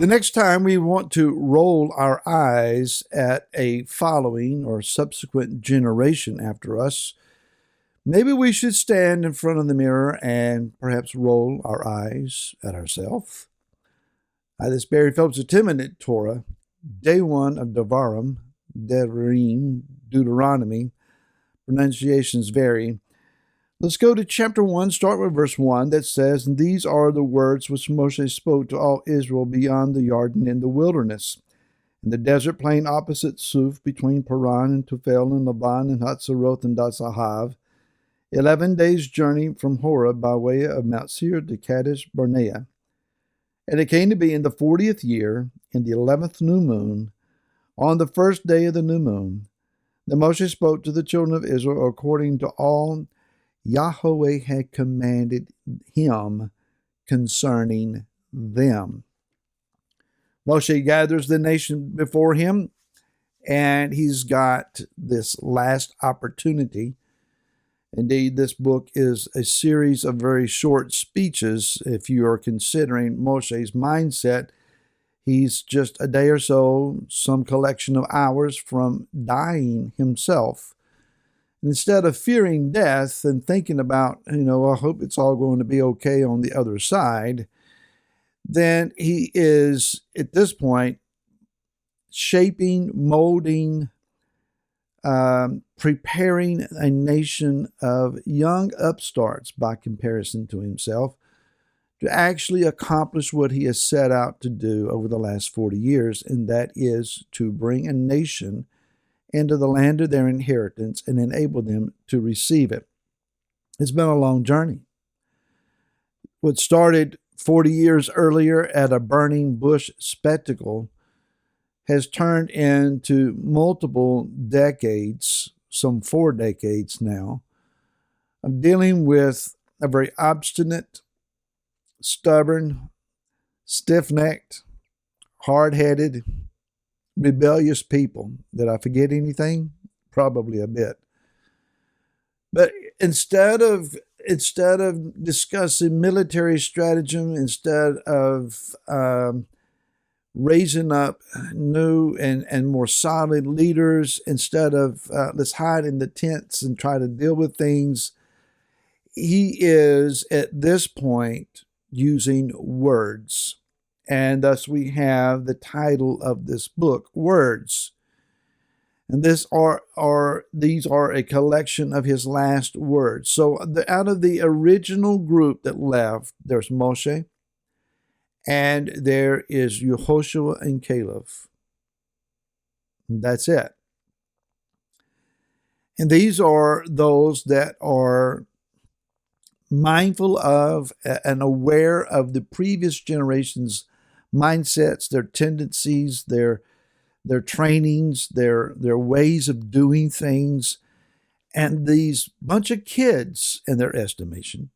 The next time we want to roll our eyes at a following or subsequent generation after us, maybe we should stand in front of the mirror and perhaps roll our eyes at ourselves. This Barry Phillips attended Torah, day one of Deuteronomy. Pronunciations vary. Let's go to chapter 1, start with verse 1 that says, "And these are the words which Moshe spoke to all Israel beyond the Jordan in the wilderness, in the desert plain opposite Suf, between Paran and Tufel and Laban and Hatzeroth and Dasahav, 11 days' journey from Horeb by way of Mount Seir to Kadesh Barnea. And it came to be in the 40th year, in the 11th new moon, on the first day of the new moon, that Moshe spoke to the children of Israel according to all Yahweh had commanded him concerning them." Moshe gathers the nation before him, and he's got this last opportunity. Indeed, this book is a series of very short speeches. If you are considering Moshe's mindset, he's just a day or so, some collection of hours from dying himself. Instead of fearing death and thinking about, I hope it's all going to be okay on the other side, then he is, at this point, shaping, molding, preparing a nation of young upstarts by comparison to himself to actually accomplish what he has set out to do over the last 40 years, and that is to bring a nation into the land of their inheritance and enable them to receive it. It's been a long journey. What started 40 years earlier at a burning bush spectacle has turned into multiple decades, some 4 decades now, of dealing with a very obstinate, stubborn, stiff-necked, hard-headed, rebellious people. Did I forget anything? Probably a bit. But instead of discussing military stratagem, instead of raising up new and more solid leaders, instead of let's hide in the tents and try to deal with things, he is at this point using words. And thus we have the title of this book, Words. And these are a collection of his last words. So out of the original group that left, there's Moshe, and there is Yehoshua and Caleb. And that's it. And these are those that are mindful of and aware of the previous generation's mindsets, their tendencies, their trainings, their ways of doing things. And these bunch of kids, in their estimation,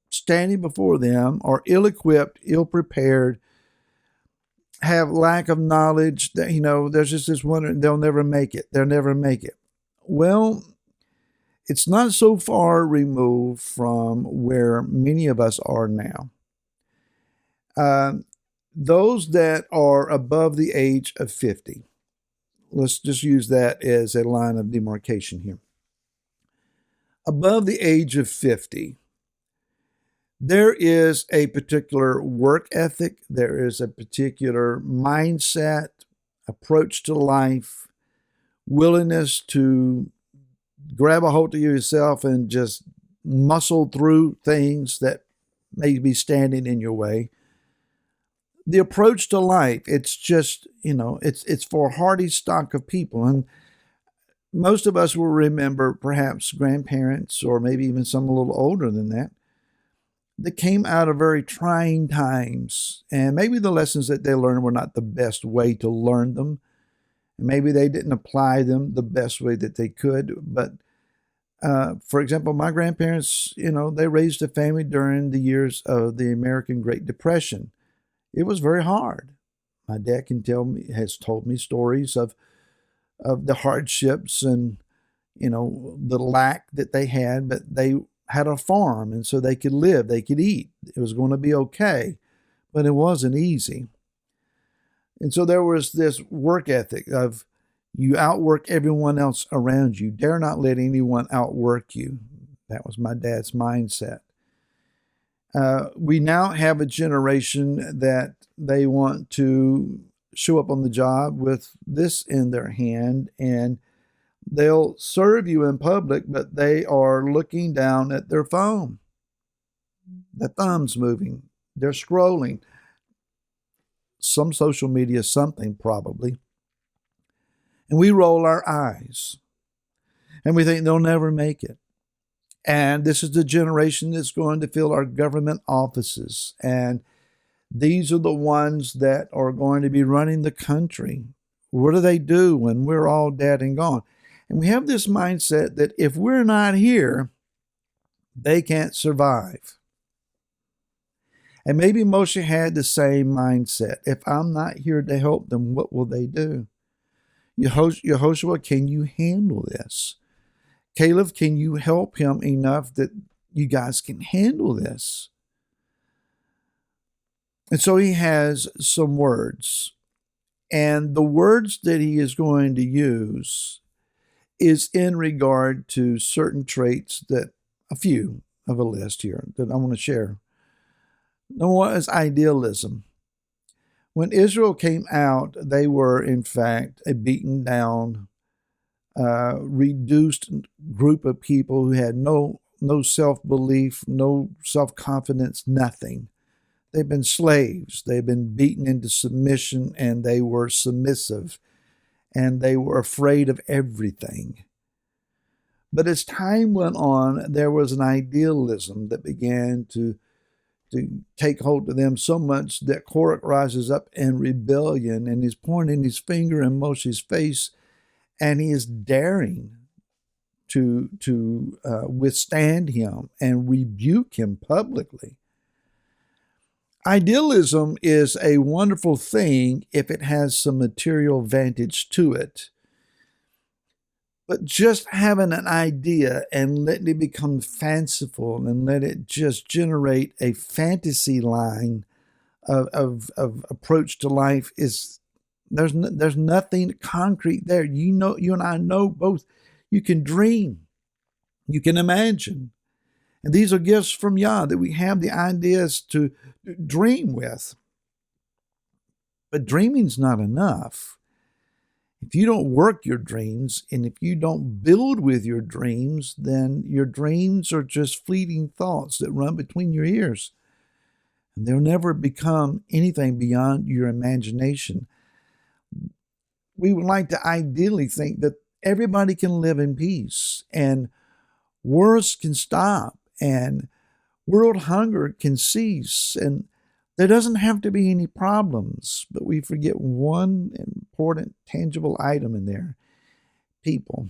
standing before them are ill-equipped, ill-prepared, have lack of knowledge. That there's just this one, they'll never make it. They'll never make it. Well, it's not so far removed from where many of us are now. Those that are above the age of 50, let's just use that as a line of demarcation here. Above the age of 50, there is a particular work ethic, there is a particular mindset, approach to life, willingness to grab a hold of yourself and just muscle through things that may be standing in your way. The approach to life, it's just, it's for a hardy stock of people. And most of us will remember perhaps grandparents, or maybe even some a little older than that came out of very trying times. And maybe the lessons that they learned were not the best way to learn them. And maybe they didn't apply them the best way that they could. But for example, my grandparents, they raised a family during the years of the American Great Depression. It was very hard. My dad has told me stories of the hardships and, the lack that they had, but they had a farm, and so they could live, they could eat. It was going to be okay, but it wasn't easy. And so there was this work ethic of you outwork everyone else around you. Dare not let anyone outwork you. That was my dad's mindset. We now have a generation that they want to show up on the job with this in their hand, and they'll serve you in public, but they are looking down at their phone. The thumb's moving. They're scrolling. Some social media, something probably. And we roll our eyes. And we think they'll never make it. And this is the generation that's going to fill our government offices. And these are the ones that are going to be running the country. What do they do when we're all dead and gone? And we have this mindset that if we're not here, they can't survive. And maybe Moshe had the same mindset. If I'm not here to help them, what will they do? Yehoshua, can you handle this? Caleb, can you help him enough that you guys can handle this? And so he has some words. And the words that he is going to use is in regard to certain traits that, a few of a list here that I want to share. Number one is idealism. When Israel came out, they were, in fact, a beaten down, reduced group of people who had no self-belief, no self-confidence, nothing. They've been slaves. They've been beaten into submission, and they were submissive, and they were afraid of everything. But as time went on, there was an idealism that began to take hold of them so much that Korach rises up in rebellion and is pointing his finger in Moshe's face, and he is daring to withstand him and rebuke him publicly. Idealism is a wonderful thing if it has some material vantage to it. But just having an idea and letting it become fanciful and let it just generate a fantasy line of approach to life is, there's nothing concrete there. You and I know both. You can dream. You can imagine. And these are gifts from Yah, that we have the ideas to dream with. But dreaming's not enough. If you don't work your dreams, and if you don't build with your dreams, then your dreams are just fleeting thoughts that run between your ears. And they'll never become anything beyond your imagination. We would like to ideally think that everybody can live in peace, and wars can stop, and world hunger can cease, and there doesn't have to be any problems. But we forget one important, tangible item in there: people.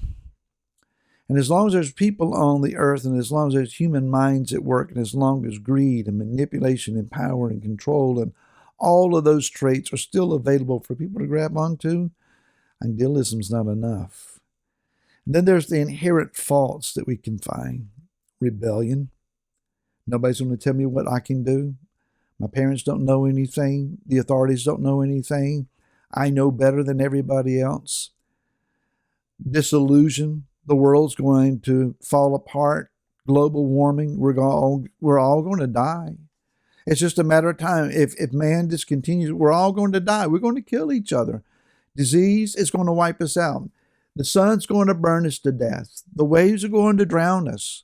And as long as there's people on the earth, and as long as there's human minds at work, and as long as greed and manipulation and power and control and all of those traits are still available for people to grab onto, idealism's not enough. And then there's the inherent faults that we can find. Rebellion. Nobody's going to tell me what I can do. My parents don't know anything. The authorities don't know anything. I know better than everybody else. Disillusion. The world's going to fall apart. Global warming. We're all going to die. It's just a matter of time. If man discontinues, we're all going to die. We're going to kill each other. Disease is going to wipe us out. The sun's going to burn us to death. The waves are going to drown us.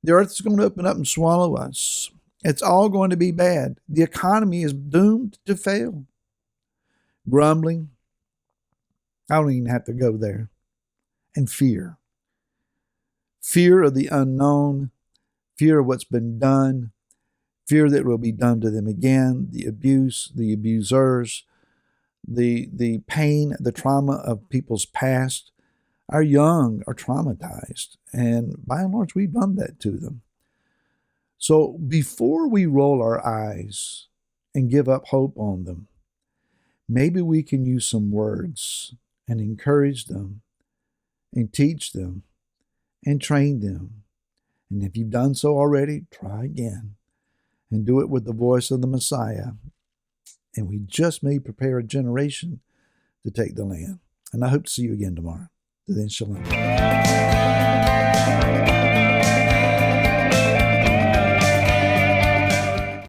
The earth is going to open up and swallow us. It's all going to be bad. The economy is doomed to fail. Grumbling. I don't even have to go there. And fear. Fear of the unknown. Fear of what's been done. Fear that it will be done to them again. The abuse, the abusers, the pain, the trauma of people's past. Our young are traumatized, and by and large, we've done that to them. So before we roll our eyes and give up hope on them, maybe we can use some words and encourage them and teach them and train them. And if you've done so already, try again and do it with the voice of the Messiah. and we just may prepare a generation to take the land. And I hope to see you again tomorrow. Till then, shalom.